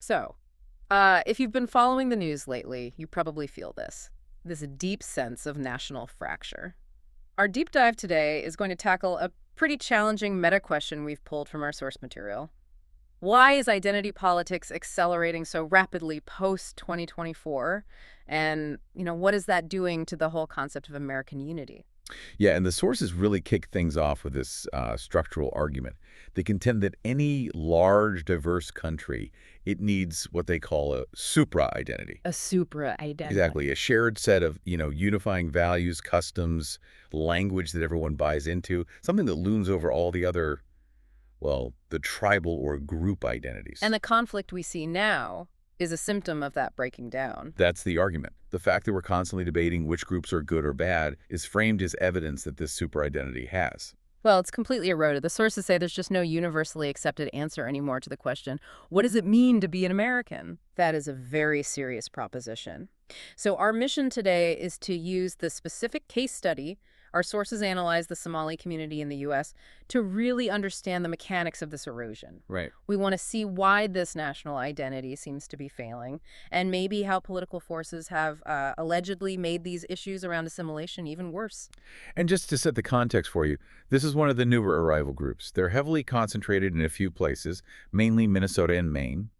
So, if you've been following the news lately, you probably feel this deep sense of national fracture. Our deep dive today is going to tackle a pretty challenging meta question we've pulled from our source material. Why is identity politics accelerating so rapidly post-2024? And, what is that doing to the whole concept of American unity? Yeah, and the sources really kick things off with this structural argument. They contend that any large, diverse country, it needs what they call a supra-identity. A supra-identity. Exactly, a shared set of, unifying values, customs, language that everyone buys into, something that looms over all the other, well, the tribal or group identities. And the conflict we see now is a symptom of that breaking down. That's the argument. The fact that we're constantly debating which groups are good or bad is framed as evidence that this super-identity has. Well, it's completely eroded. The sources say there's just no universally accepted answer anymore to the question, what does it mean to be an American? That is a very serious proposition. So our mission today is to use the specific case study our sources analyze the Somali community in the U.S. to really understand the mechanics of this erosion. Right. We want to see why this national identity seems to be failing, and maybe how political forces have allegedly made these issues around assimilation even worse. And just to set the context for you, this is one of the newer arrival groups. They're heavily concentrated in a few places, mainly Minnesota and Maine.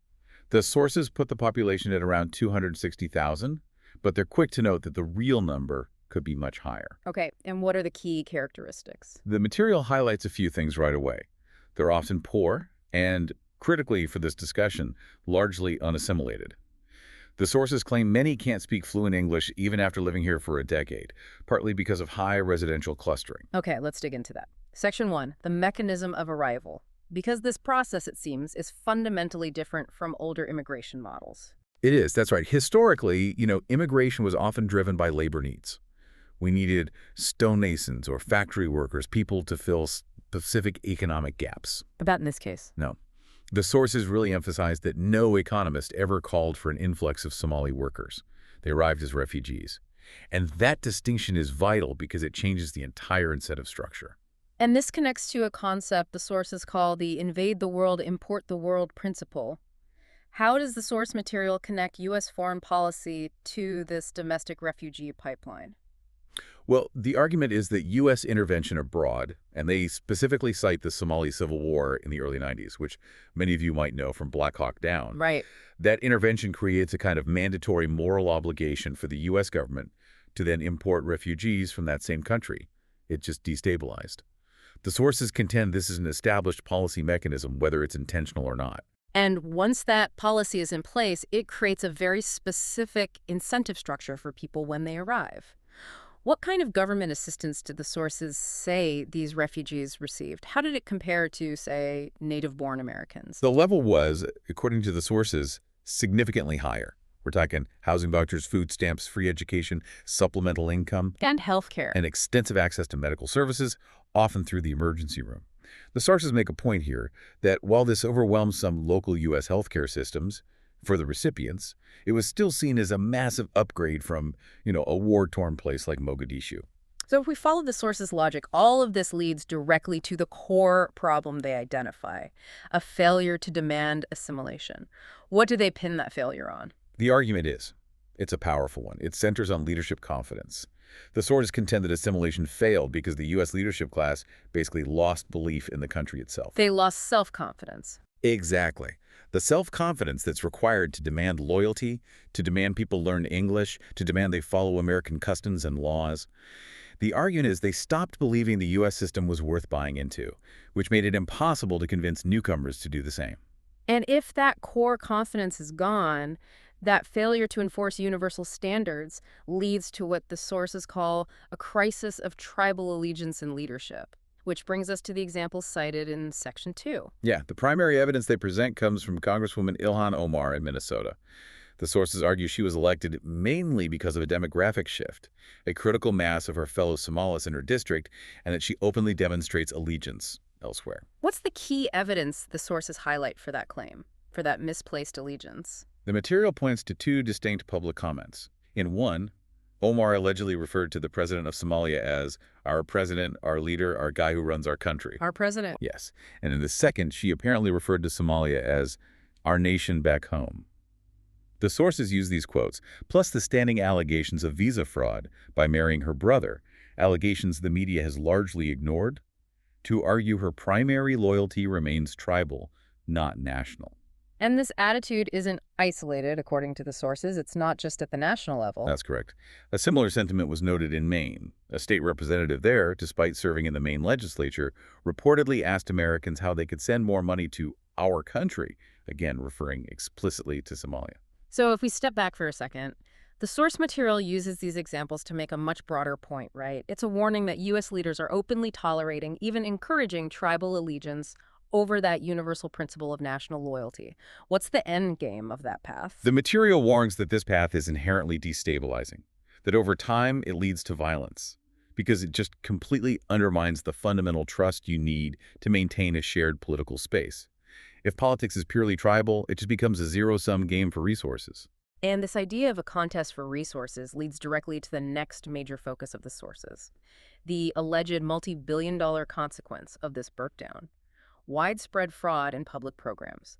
The sources put the population at around 260,000, but they're quick to note that the real number could be much higher. Okay, and what are the key characteristics? The material highlights a few things right away. They're often poor and, critically for this discussion, largely unassimilated. The sources claim many can't speak fluent English even after living here for a decade, partly because of high residential clustering. Okay, let's dig into that. Section 1, the mechanism of arrival. Because this process, it seems, is fundamentally different from older immigration models. It is, that's right. Historically, immigration was often driven by labor needs. We needed stonemasons or factory workers, people to fill specific economic gaps. But not in this case. No. The sources really emphasized that no economist ever called for an influx of Somali workers. They arrived as refugees. And that distinction is vital because it changes the entire incentive structure. And this connects to a concept the sources call the invade the world, import the world principle. How does the source material connect U.S. foreign policy to this domestic refugee pipeline? Well, the argument is that U.S. intervention abroad, and they specifically cite the Somali Civil War in the early 90s, which many of you might know from Black Hawk Down. Right. That intervention creates a kind of mandatory moral obligation for the U.S. government to then import refugees from that same country. It just destabilized. The sources contend this is an established policy mechanism, whether it's intentional or not. And once that policy is in place, it creates a very specific incentive structure for people when they arrive. What kind of government assistance did the sources say these refugees received? How did it compare to, say, native-born Americans? The level was, according to the sources, significantly higher. We're talking housing vouchers, food stamps, free education, supplemental income. And health care. And extensive access to medical services, often through the emergency room. The sources make a point here that while this overwhelms some local U.S. healthcare systems, for the recipients, it was still seen as a massive upgrade from, a war-torn place like Mogadishu. So if we follow the source's logic, all of this leads directly to the core problem they identify, a failure to demand assimilation. What do they pin that failure on? The argument is, it's a powerful one. It centers on leadership confidence. The sources contend that assimilation failed because the U.S. leadership class basically lost belief in the country itself. They lost self-confidence. Exactly. The self-confidence that's required to demand loyalty, to demand people learn English, to demand they follow American customs and laws. The argument is they stopped believing the U.S. system was worth buying into, which made it impossible to convince newcomers to do the same. And if that core confidence is gone, that failure to enforce universal standards leads to what the sources call a crisis of tribal allegiance and leadership. Which brings us to the examples cited in Section 2. Yeah, the primary evidence they present comes from Congresswoman Ilhan Omar in Minnesota. The sources argue she was elected mainly because of a demographic shift, a critical mass of her fellow Somalis in her district, and that she openly demonstrates allegiance elsewhere. What's the key evidence the sources highlight for that claim, for that misplaced allegiance? The material points to two distinct public comments. In one, Omar allegedly referred to the president of Somalia as our president, our leader, our guy who runs our country. Our president. Yes. And in the second, she apparently referred to Somalia as our nation back home. The sources use these quotes, plus the standing allegations of visa fraud by marrying her brother, allegations the media has largely ignored, to argue her primary loyalty remains tribal, not national. And this attitude isn't isolated, according to the sources. It's not just at the national level. That's correct. A similar sentiment was noted in Maine. A state representative there, despite serving in the Maine legislature, reportedly asked Americans how they could send more money to our country, again referring explicitly to Somalia. So if we step back for a second, the source material uses these examples to make a much broader point, right? It's a warning that U.S. leaders are openly tolerating, even encouraging tribal allegiance over that universal principle of national loyalty. What's the end game of that path? The material warns that this path is inherently destabilizing, that over time it leads to violence, because it just completely undermines the fundamental trust you need to maintain a shared political space. If politics is purely tribal, it just becomes a zero-sum game for resources. And this idea of a contest for resources leads directly to the next major focus of the sources, the alleged multi-billion-dollar consequence of this breakdown: widespread fraud in public programs.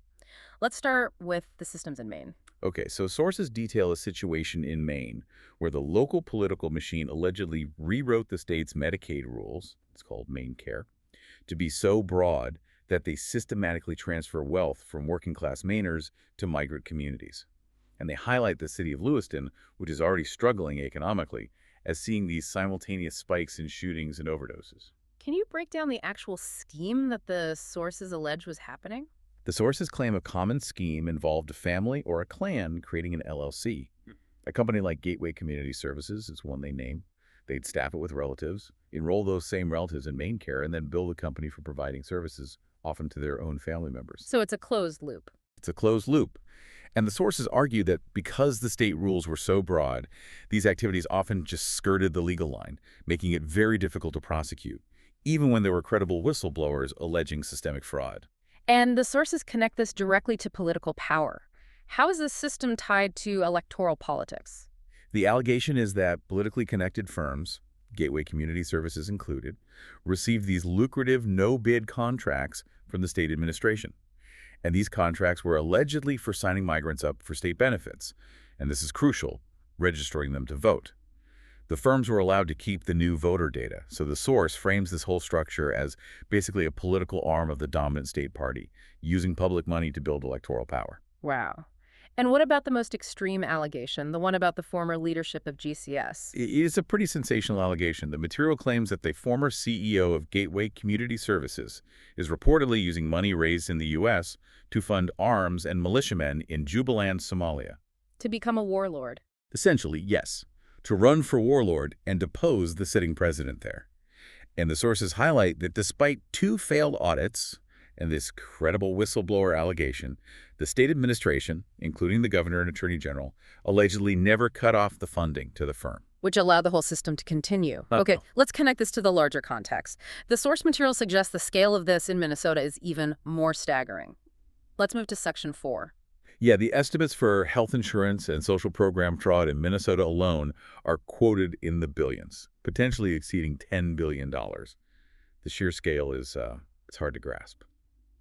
Let's start with the systems in Maine. Okay, so sources detail a situation in Maine where the local political machine allegedly rewrote the state's Medicaid rules, it's called MaineCare, to be so broad that they systematically transfer wealth from working-class Mainers to migrant communities. And they highlight the city of Lewiston, which is already struggling economically, as seeing these simultaneous spikes in shootings and overdoses. Can you break down the actual scheme that the sources allege was happening? The sources claim a common scheme involved a family or a clan creating an LLC. A company like Gateway Community Services is one they name. They'd staff it with relatives, enroll those same relatives in MaineCare, and then bill the company for providing services, often to their own family members. So it's a closed loop. It's a closed loop. And the sources argue that because the state rules were so broad, these activities often just skirted the legal line, making it very difficult to prosecute, even when there were credible whistleblowers alleging systemic fraud. And the sources connect this directly to political power. How is this system tied to electoral politics? The allegation is that politically connected firms, Gateway Community Services included, received these lucrative no-bid contracts from the state administration. And these contracts were allegedly for signing migrants up for state benefits. And this is crucial, registering them to vote. The firms were allowed to keep the new voter data, so the source frames this whole structure as basically a political arm of the dominant state party, using public money to build electoral power. Wow. And what about the most extreme allegation, the one about the former leadership of GCS? It is a pretty sensational allegation. The material claims that the former CEO of Gateway Community Services is reportedly using money raised in the U.S. to fund arms and militiamen in Jubaland, Somalia. To become a warlord. Essentially, yes. To run for warlord and depose the sitting president there. And the sources highlight that despite 2 failed audits and this credible whistleblower allegation, the state administration, including the governor and attorney general, allegedly never cut off the funding to the firm. Which allowed the whole system to continue. Okay, let's connect this to the larger context. The source material suggests the scale of this in Minnesota is even more staggering. Let's move to Section 4. Yeah, the estimates for health insurance and social program fraud in Minnesota alone are quoted in the billions, potentially exceeding $10 billion. The sheer scale is it's hard to grasp.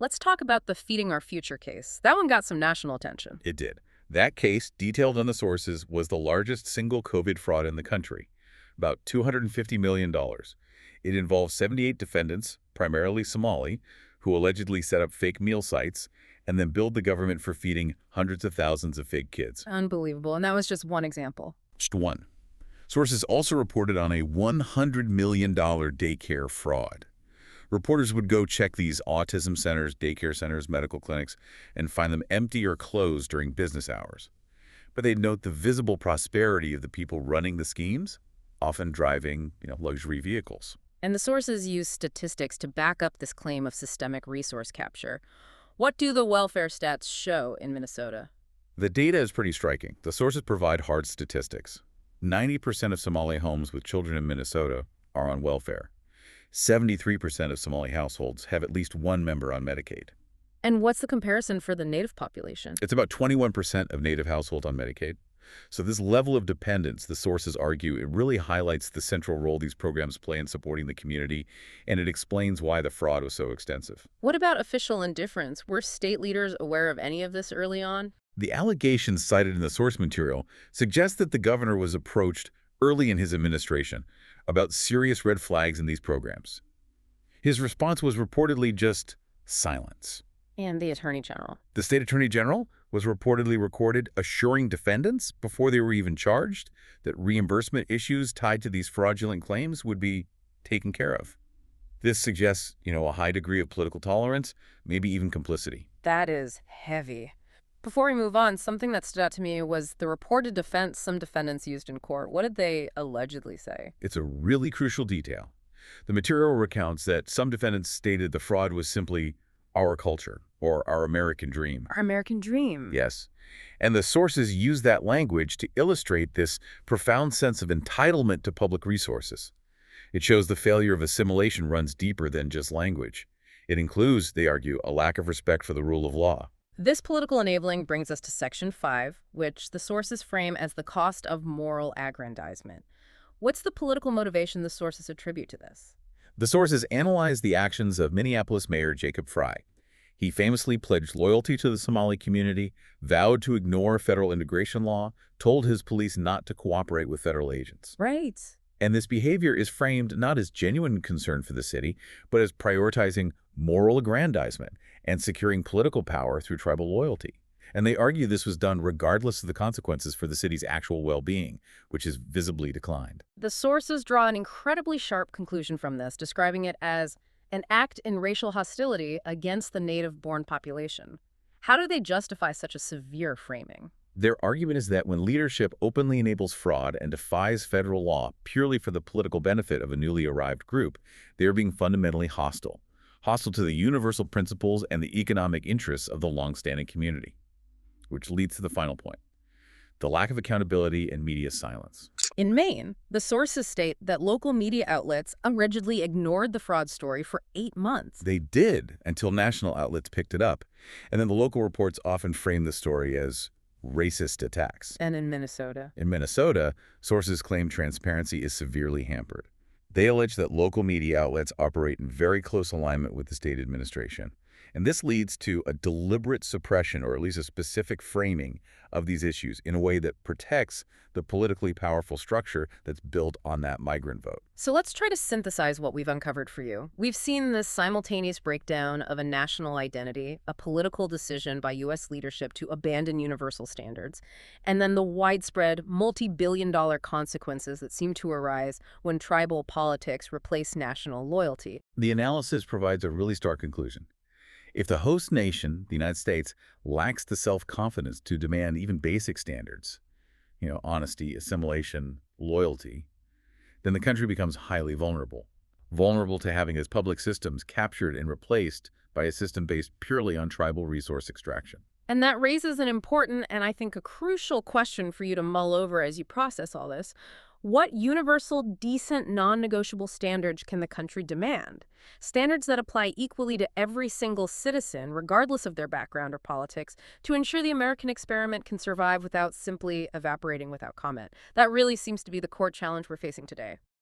Let's talk about the Feeding Our Future case. That one got some national attention. It did. That case, detailed on the sources, was the largest single COVID fraud in the country, about $250 million. It involved 78 defendants, primarily Somali, who allegedly set up fake meal sites and then billed the government for feeding hundreds of thousands of fake kids. Unbelievable. And that was just one example. Just one. Sources also reported on a $100 million daycare fraud. Reporters would go check these autism centers, daycare centers, medical clinics, and find them empty or closed during business hours. But they'd note the visible prosperity of the people running the schemes, often driving, luxury vehicles. And the sources use statistics to back up this claim of systemic resource capture. What do the welfare stats show in Minnesota? The data is pretty striking. The sources provide hard statistics. 90% of Somali homes with children in Minnesota are on welfare. 73% of Somali households have at least one member on Medicaid. And what's the comparison for the Native population? It's about 21% of Native households on Medicaid. So this level of dependence, the sources argue, it really highlights the central role these programs play in supporting the community, and it explains why the fraud was so extensive. What about official indifference? Were state leaders aware of any of this early on? The allegations cited in the source material suggest that the governor was approached early in his administration about serious red flags in these programs. His response was reportedly just silence. And the attorney general. The state attorney general was reportedly recorded assuring defendants before they were even charged that reimbursement issues tied to these fraudulent claims would be taken care of. This suggests, a high degree of political tolerance, maybe even complicity. That is heavy. Before we move on, something that stood out to me was the reported defense some defendants used in court. What did they allegedly say? It's a really crucial detail. The material recounts that some defendants stated the fraud was simply our culture or our American dream. Our American dream. Yes. And the sources use that language to illustrate this profound sense of entitlement to public resources. It shows the failure of assimilation runs deeper than just language. It includes, they argue, a lack of respect for the rule of law. This political enabling brings us to Section 5, which the sources frame as the cost of moral aggrandizement. What's the political motivation the sources attribute to this? The sources analyze the actions of Minneapolis Mayor Jacob Frey. He famously pledged loyalty to the Somali community, vowed to ignore federal immigration law, told his police not to cooperate with federal agents. Right. And this behavior is framed not as genuine concern for the city, but as prioritizing moral aggrandizement and securing political power through tribal loyalty. And they argue this was done regardless of the consequences for the city's actual well-being, which has visibly declined. The sources draw an incredibly sharp conclusion from this, describing it as an act in racial hostility against the native-born population. How do they justify such a severe framing? Their argument is that when leadership openly enables fraud and defies federal law purely for the political benefit of a newly arrived group, they are being fundamentally hostile to the universal principles and the economic interests of the long-standing community. Which leads to the final point, the lack of accountability and media silence. In Maine, the sources state that local media outlets allegedly ignored the fraud story for 8 months. They did until national outlets picked it up. And then the local reports often frame the story as racist attacks. And in Minnesota? In Minnesota, sources claim transparency is severely hampered. They allege that local media outlets operate in very close alignment with the state administration. And this leads to a deliberate suppression, or at least a specific framing of these issues in a way that protects the politically powerful structure that's built on that migrant vote. So let's try to synthesize what we've uncovered for you. We've seen this simultaneous breakdown of a national identity, a political decision by U.S. leadership to abandon universal standards, and then the widespread multi-billion-dollar consequences that seem to arise when tribal politics replace national loyalty. The analysis provides a really stark conclusion. If the host nation, the United States, lacks the self-confidence to demand even basic standards, honesty, assimilation, loyalty, then the country becomes highly vulnerable to having its public systems captured and replaced by a system based purely on tribal resource extraction. And that raises an important and I think a crucial question for you to mull over as you process all this. What universal, decent, non-negotiable standards can the country demand? Standards that apply equally to every single citizen, regardless of their background or politics, to ensure the American experiment can survive without simply evaporating without comment. That really seems to be the core challenge we're facing today.